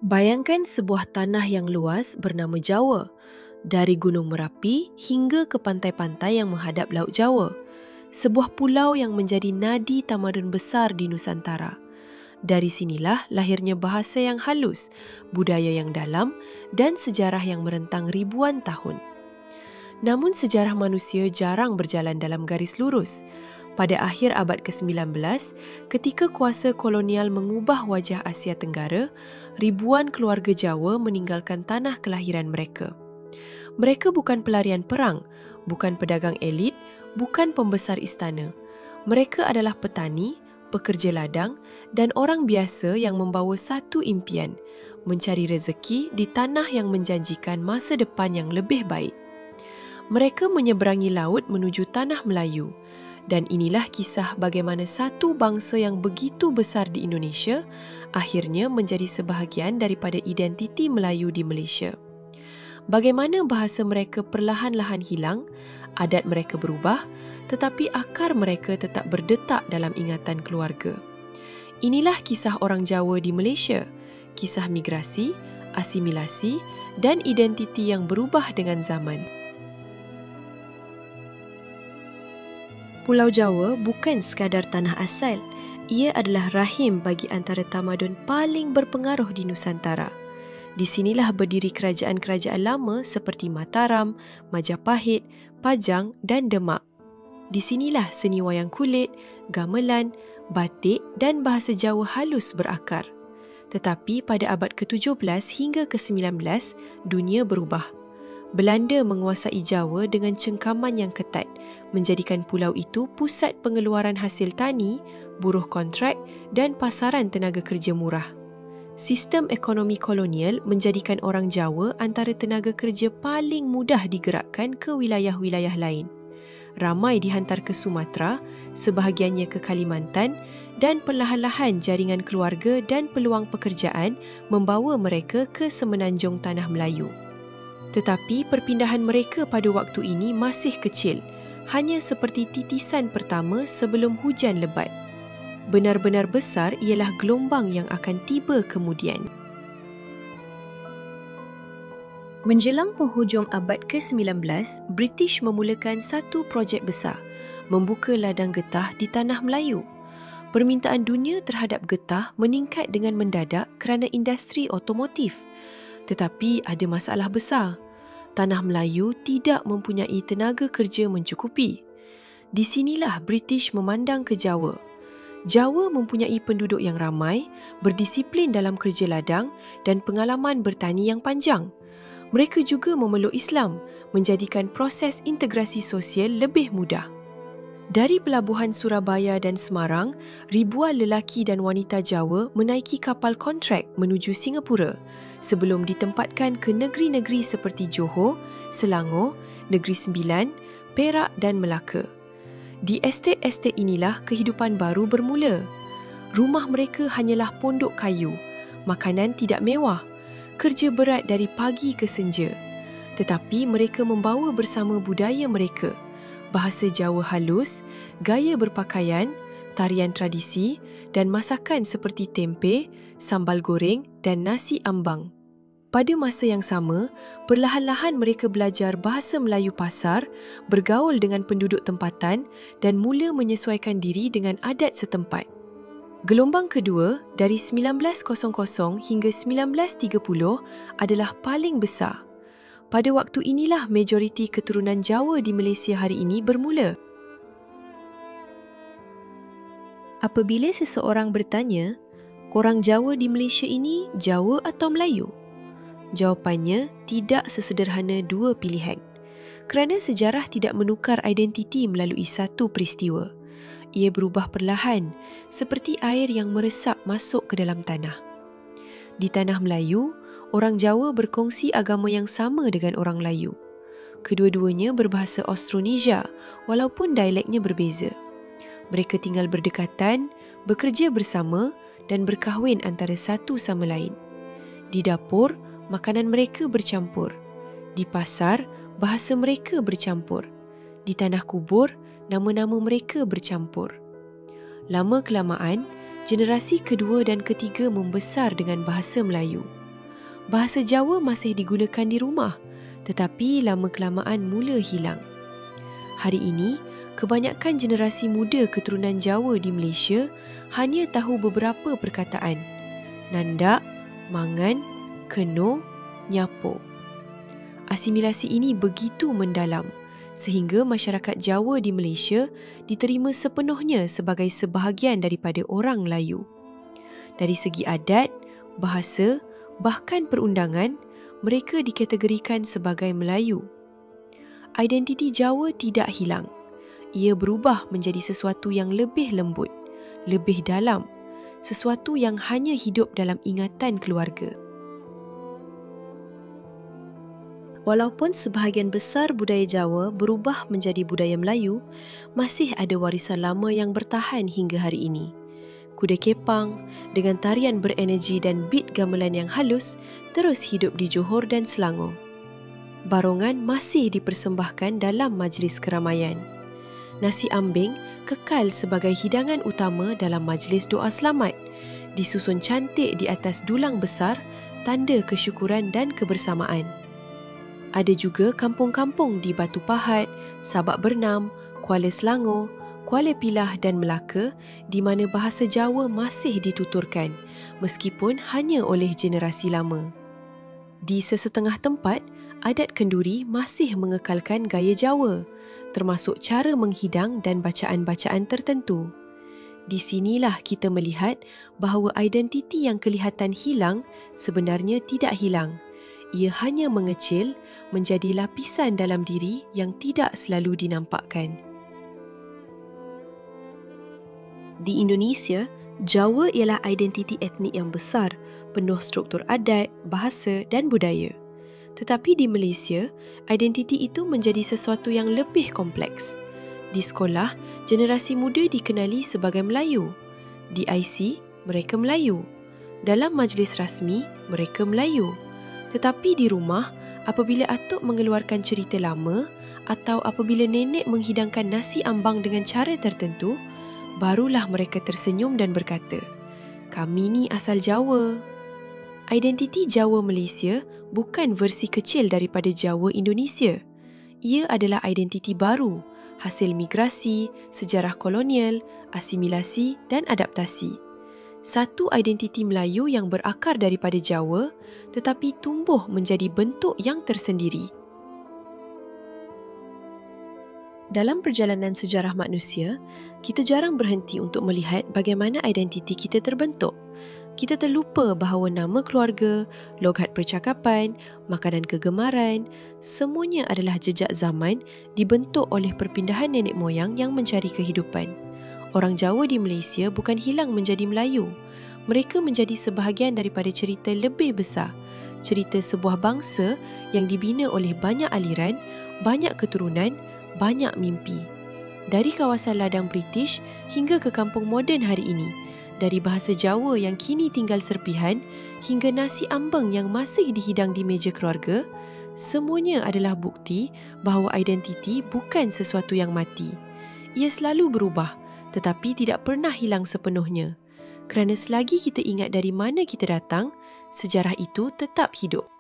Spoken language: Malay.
Bayangkan sebuah tanah yang luas bernama Jawa, dari Gunung Merapi hingga ke pantai-pantai yang menghadap Laut Jawa. Sebuah pulau yang menjadi nadi tamadun besar di Nusantara. Dari sinilah lahirnya bahasa yang halus, budaya yang dalam, dan sejarah yang merentang ribuan tahun. Namun sejarah manusia jarang berjalan dalam garis lurus. Pada akhir abad ke-19, ketika kuasa kolonial mengubah wajah Asia Tenggara, ribuan keluarga Jawa meninggalkan tanah kelahiran mereka. Mereka bukan pelarian perang, bukan pedagang elit, bukan pembesar istana. Mereka adalah petani, pekerja ladang dan orang biasa yang membawa satu impian, mencari rezeki di tanah yang menjanjikan masa depan yang lebih baik. Mereka menyeberangi laut menuju tanah Melayu. Dan inilah kisah bagaimana satu bangsa yang begitu besar di Indonesia akhirnya menjadi sebahagian daripada identiti Melayu di Malaysia. Bagaimana bahasa mereka perlahan-lahan hilang, adat mereka berubah, tetapi akar mereka tetap berdetak dalam ingatan keluarga. Inilah kisah orang Jawa di Malaysia, kisah migrasi, asimilasi dan identiti yang berubah dengan zaman. Pulau Jawa bukan sekadar tanah asal, ia adalah rahim bagi antara tamadun paling berpengaruh di Nusantara. Di sinilah berdiri kerajaan-kerajaan lama seperti Mataram, Majapahit, Pajang dan Demak. Di sinilah seni wayang kulit, gamelan, batik dan bahasa Jawa halus berakar. Tetapi pada abad ke-17 hingga ke-19, dunia berubah. Belanda menguasai Jawa dengan cengkaman yang ketat, menjadikan pulau itu pusat pengeluaran hasil tani, buruh kontrak dan pasaran tenaga kerja murah. Sistem ekonomi kolonial menjadikan orang Jawa antara tenaga kerja paling mudah digerakkan ke wilayah-wilayah lain. Ramai dihantar ke Sumatera, sebahagiannya ke Kalimantan dan perlahan-lahan jaringan keluarga dan peluang pekerjaan membawa mereka ke semenanjung Tanah Melayu. Tetapi perpindahan mereka pada waktu ini masih kecil, hanya seperti titisan pertama sebelum hujan lebat. Benar-benar besar ialah gelombang yang akan tiba kemudian. Menjelang penghujung abad ke-19, British memulakan satu projek besar, membuka ladang getah di Tanah Melayu. Permintaan dunia terhadap getah meningkat dengan mendadak kerana industri otomotif. Tetapi ada masalah besar. Tanah Melayu tidak mempunyai tenaga kerja mencukupi. Di sinilah British memandang ke Jawa. Jawa mempunyai penduduk yang ramai, berdisiplin dalam kerja ladang dan pengalaman bertani yang panjang. Mereka juga memeluk Islam, menjadikan proses integrasi sosial lebih mudah. Dari pelabuhan Surabaya dan Semarang, ribuan lelaki dan wanita Jawa menaiki kapal kontrak menuju Singapura sebelum ditempatkan ke negeri-negeri seperti Johor, Selangor, Negeri Sembilan, Perak dan Melaka. Di estet-estet inilah kehidupan baru bermula. Rumah mereka hanyalah pondok kayu, makanan tidak mewah, kerja berat dari pagi ke senja. Tetapi mereka membawa bersama budaya mereka, bahasa Jawa halus, gaya berpakaian, tarian tradisi dan masakan seperti tempe, sambal goreng dan nasi ambang. Pada masa yang sama, perlahan-lahan mereka belajar bahasa Melayu pasar, bergaul dengan penduduk tempatan dan mula menyesuaikan diri dengan adat setempat. Gelombang kedua dari 1900 hingga 1930 adalah paling besar. Pada waktu inilah majoriti keturunan Jawa di Malaysia hari ini bermula. Apabila seseorang bertanya, korang Jawa di Malaysia ini Jawa atau Melayu? Jawapannya tidak sesederhana dua pilihan. Kerana sejarah tidak menukar identiti melalui satu peristiwa. Ia berubah perlahan, seperti air yang meresap masuk ke dalam tanah. Di Tanah Melayu, orang Jawa berkongsi agama yang sama dengan orang Melayu. Kedua-duanya berbahasa Austronesia, walaupun dialeknya berbeza. Mereka tinggal berdekatan, bekerja bersama dan berkahwin antara satu sama lain. Di dapur, makanan mereka bercampur. Di pasar, bahasa mereka bercampur. Di tanah kubur, nama-nama mereka bercampur. Lama-kelamaan, generasi kedua dan ketiga membesar dengan bahasa Melayu. Bahasa Jawa masih digunakan di rumah, tetapi lama-kelamaan mula hilang. Hari ini, kebanyakan generasi muda keturunan Jawa di Malaysia hanya tahu beberapa perkataan. Nandak, mangan, keno, nyapo. Asimilasi ini begitu mendalam sehingga masyarakat Jawa di Malaysia diterima sepenuhnya sebagai sebahagian daripada orang Melayu. Dari segi adat, bahasa, bahkan perundangan, mereka dikategorikan sebagai Melayu. Identiti Jawa tidak hilang. Ia berubah menjadi sesuatu yang lebih lembut, lebih dalam, sesuatu yang hanya hidup dalam ingatan keluarga. Walaupun sebahagian besar budaya Jawa berubah menjadi budaya Melayu, masih ada warisan lama yang bertahan hingga hari ini. Kuda kepang dengan tarian berenergi dan beat gamelan yang halus terus hidup di Johor dan Selangor. Barongan masih dipersembahkan dalam majlis keramaian. Nasi ambing kekal sebagai hidangan utama dalam majlis doa selamat, disusun cantik di atas dulang besar, tanda kesyukuran dan kebersamaan. Ada juga kampung-kampung di Batu Pahat, Sabak Bernam, Kuala Selangor, Kuala Pilah dan Melaka di mana bahasa Jawa masih dituturkan meskipun hanya oleh generasi lama. Di sesetengah tempat, adat kenduri masih mengekalkan gaya Jawa, termasuk cara menghidang dan bacaan-bacaan tertentu. Di sinilah kita melihat bahawa identiti yang kelihatan hilang sebenarnya tidak hilang. Ia hanya mengecil menjadi lapisan dalam diri yang tidak selalu dinampakkan. Di Indonesia, Jawa ialah identiti etnik yang besar, penuh struktur adat, bahasa dan budaya. Tetapi di Malaysia, identiti itu menjadi sesuatu yang lebih kompleks. Di sekolah, generasi muda dikenali sebagai Melayu. Di IC, mereka Melayu. Dalam majlis rasmi, mereka Melayu. Tetapi di rumah, apabila atuk mengeluarkan cerita lama atau apabila nenek menghidangkan nasi ambang dengan cara tertentu, barulah mereka tersenyum dan berkata, "Kami ni asal Jawa." Identiti Jawa Malaysia bukan versi kecil daripada Jawa Indonesia. Ia adalah identiti baru, hasil migrasi, sejarah kolonial, asimilasi dan adaptasi. Satu identiti Melayu yang berakar daripada Jawa tetapi tumbuh menjadi bentuk yang tersendiri. Dalam perjalanan sejarah manusia, kita jarang berhenti untuk melihat bagaimana identiti kita terbentuk. Kita terlupa bahawa nama keluarga, logat percakapan, makanan kegemaran, semuanya adalah jejak zaman dibentuk oleh perpindahan nenek moyang yang mencari kehidupan. Orang Jawa di Malaysia bukan hilang menjadi Melayu. Mereka menjadi sebahagian daripada cerita lebih besar, cerita sebuah bangsa yang dibina oleh banyak aliran, banyak keturunan, banyak mimpi. Dari kawasan ladang British hingga ke kampung moden hari ini, dari bahasa Jawa yang kini tinggal serpihan hingga nasi ambeng yang masih dihidang di meja keluarga, semuanya adalah bukti bahawa identiti bukan sesuatu yang mati. Ia selalu berubah, tetapi tidak pernah hilang sepenuhnya. Kerana selagi kita ingat dari mana kita datang, sejarah itu tetap hidup.